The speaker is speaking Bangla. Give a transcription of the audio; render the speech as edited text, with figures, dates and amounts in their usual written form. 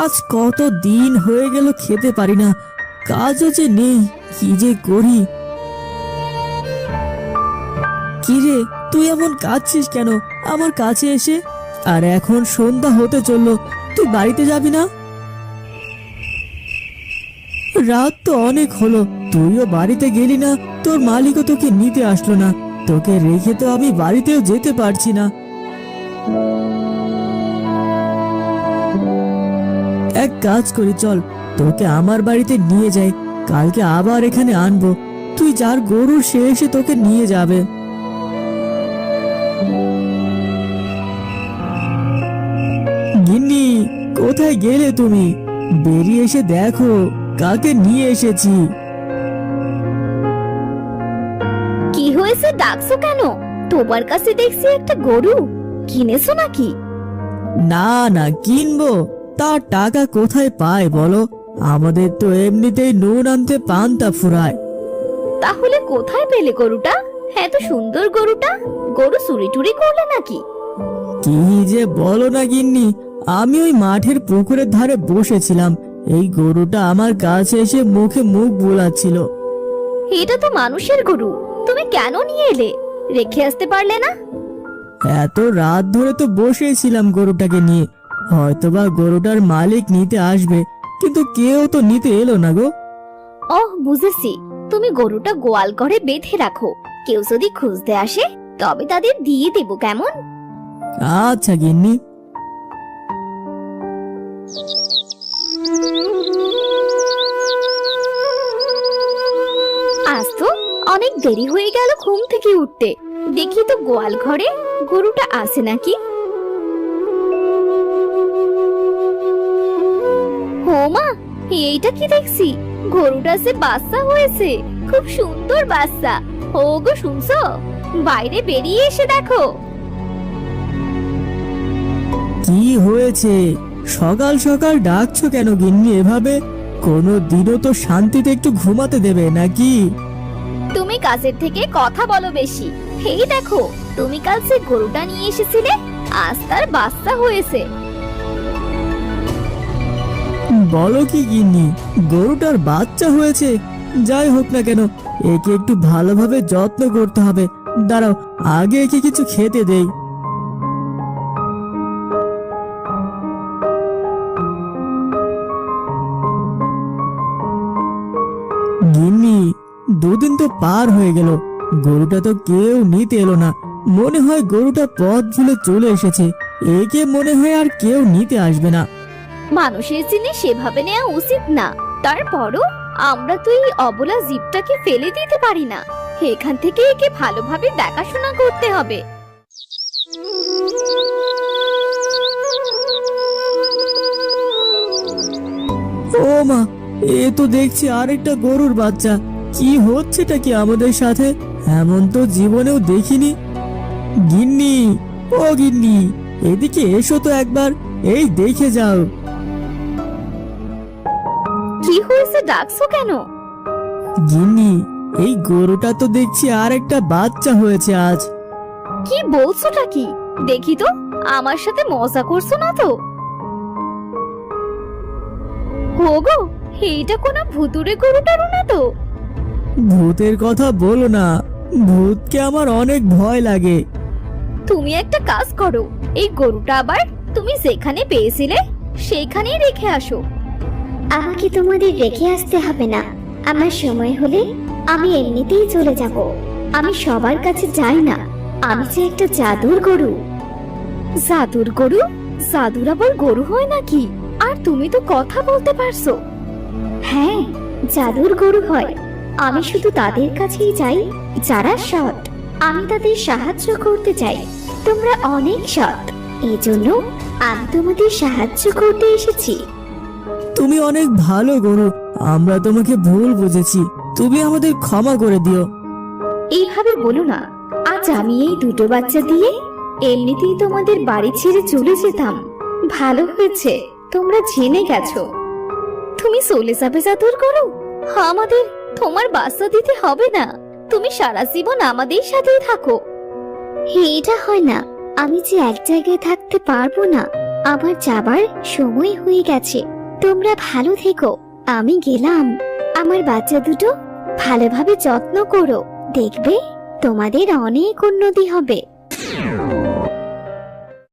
আজ কত দিন হয়ে গেল খেতে পারি না, কাজও যে নেই, কি যে করি। কি রে, তুই এমন কাঁদছিস কেন আমার কাছে এসে? আর এখন সন্ধ্যা হতে চললো, তুই বাড়িতে যাবি না? রাত তো অনেক হলো, তুইও বাড়িতে গেলি না, তোর মালিকও তোকে নিতে আসলো না। তোকে রেখে তো আমি বাড়িতেও যেতে পারছি না। এক কাজ করি, চল তোকে আমার বাড়িতে নিয়ে যাই, কালকে আবার এখানে আনবো। তুই যার গরু সে এসে তোকে নিয়ে যাবে। গিন্নি, কোথায় গেলে তুমি? বেরিয়ে এসে দেখো কাকে নিয়ে এসেছি। কি হয়েছে, ডাকছো কেন? তোমার কাছে দেখছি একটা গরু, কিনেছো নাকি? না না, কিনবো? তার টাকা কোথায় পায় বলো? আমাদের তো এমনিতেই নুন আনতে পান্তা ফুরায়। তাহলে কোথায় পেলে গরুটা? এত সুন্দর গরুটা, গরু চুরি টুরি করলে নাকি? কি যে বলো না গিন্নি, আমি ওই মাঠের পুকুরের ধারে বসেছিলাম, এই গরুটা আমার কাছে এসে মুখে মুখ বুলাচ্ছিল। এটা তো মানুষের গরু, তুমি কেন নিয়ে এলে? রেখে আসতে পারলে না? এত রাত ধরে তো বসেছিলাম গরুটাকে নিয়ে, হয়তোবা গরুটার মালিক নিতে আসবে, কিন্তু কেউ তো নিতে এলো না গো। ওহ, বুঝেছি, তুমি গরুটা গোয়াল ঘরে বেঁধে রাখো, কেউ যদি খুঁজতে আসে তবে তাদের দিয়ে দেবো, কেমন? আচ্ছা গিন্নি। আজ তো অনেক দেরি হয়ে গেল ঘুম থেকে উঠতে, দেখি তো গোয়াল ঘরে গরুটা আছে নাকি। ও মা, এইটা কি দেখছি? গরুটা যে বাচ্চা হয়েছে, খুব সুন্দর বাচ্চা। ও গো, শুনছো? বাইরে বেরিয়ে এসে দেখো। কি হয়েছে? সকাল সকাল ডাকছো কেন গিন্নি এভাবে? কোনো দিনও তো শান্তিতে একটু ঘুমাতে দেবে নাকি? তুমি কাজের থেকে কথা বলো বেশি। এই দেখো, তুমি কাল যে গরুটা নিয়ে এসেছিলে, আজ তার বাচ্চা হয়েছে। বলো কি গিন্নি, গরুটার বাচ্চা হয়েছে? যাই হোক না কেন, একে একটু ভালোভাবে যত্ন করতে হবে। দাঁড়াও, আগে একে কিছু খেতে দেই। গিন্নি, দুদিন তো পার হয়ে গেল, গরুটা তো কেউ নিতে এলো না। মনে হয় গরুটা পথ ভুলে চলে এসেছে, একে মনে হয় আর কেউ নিতে আসবে না। মানুষের জিনিস সেভাবে নেওয়া উচিত না, তারপরও আমরা তো এই অবলা জীবটাকে ফেলে দিতে পারি না। এখান থেকে একে ভালোভাবে দেখাশোনা করতে হবে। ও মা, এ তো দেখছি আরেকটা গরুর বাচ্চা। কি হচ্ছেটা কি আমাদের সাথে? এমন তো জীবনেও দেখিনি। গিন্নি, ও গিন্নি, এদিকে এসো তো একবার, এই দেখে যাও। কি হয়েছে, ডাকছো কেন? গিন্নি, এই গরুটা তো দেখছি আরেকটা বাচ্চা হয়েছে আজ। কি বলছোটা কি? দেখি তো, আমার সাথে মজা করছো না তো? ওগো, এইটা কোনো ভুতুড়ে গরুটারও না তো? ভূতের কথা বলো না, ভূতকে আমার অনেক ভয় লাগে। তুমি একটা কাজ করো, এই গরুটা আবার তুমি যেখানে পেয়েছিলে সেইখানেই রেখে আসো। আমাকে তোমাদের রেখে আসতে হবে না, আমার সময় হলে আমি এমনিতেই চলে যাব। আমি সবার কাছে যাই না, আমি যে একটা জাদুর গরু। জাদুর গরু? জাদুর আবার গরু হয় নাকি? আর তুমি তো কথা বলতে পারছো। হ্যাঁ, জাদুর গরু হয়। আমি শুধু তাদের কাছেই যাই যারা সৎ। আমি তাদের সাহায্য করতে চাই। তোমরা অনেক সৎ, এই জন্য আমি তোমাদের সাহায্য করতে এসেছি। তুমি অনেক ভালো গরু, আমরা তোমাকে ভুল বুঝেছি, তুমি আমাদের ক্ষমা করে দিও। এইভাবে বলো না, আজ আমি এই দুটো বাচ্চা দিয়ে এমনিতেই তোমাদের বাড়ি ছেড়ে চলে যেতাম। ভালো হয়েছে তোমরা জেনে গেছো। তুমি চলে যাবে জাদুর গরু? আমাদের তোমার বাচ্চা দিতে হবে না, তুমি সারা জীবন আমাদের সাথেই থাকো। এটা হয় না, আমি যে এক জায়গায় থাকতে পারবো না। আমার যাবার সময় হয়ে গেছে। তোমরা ভালো থেকো, আমি গেলাম। আমার বাচ্চা দুটো ভালোভাবে যত্ন করো, দেখবে তোমাদের অনেক উন্নতি হবে।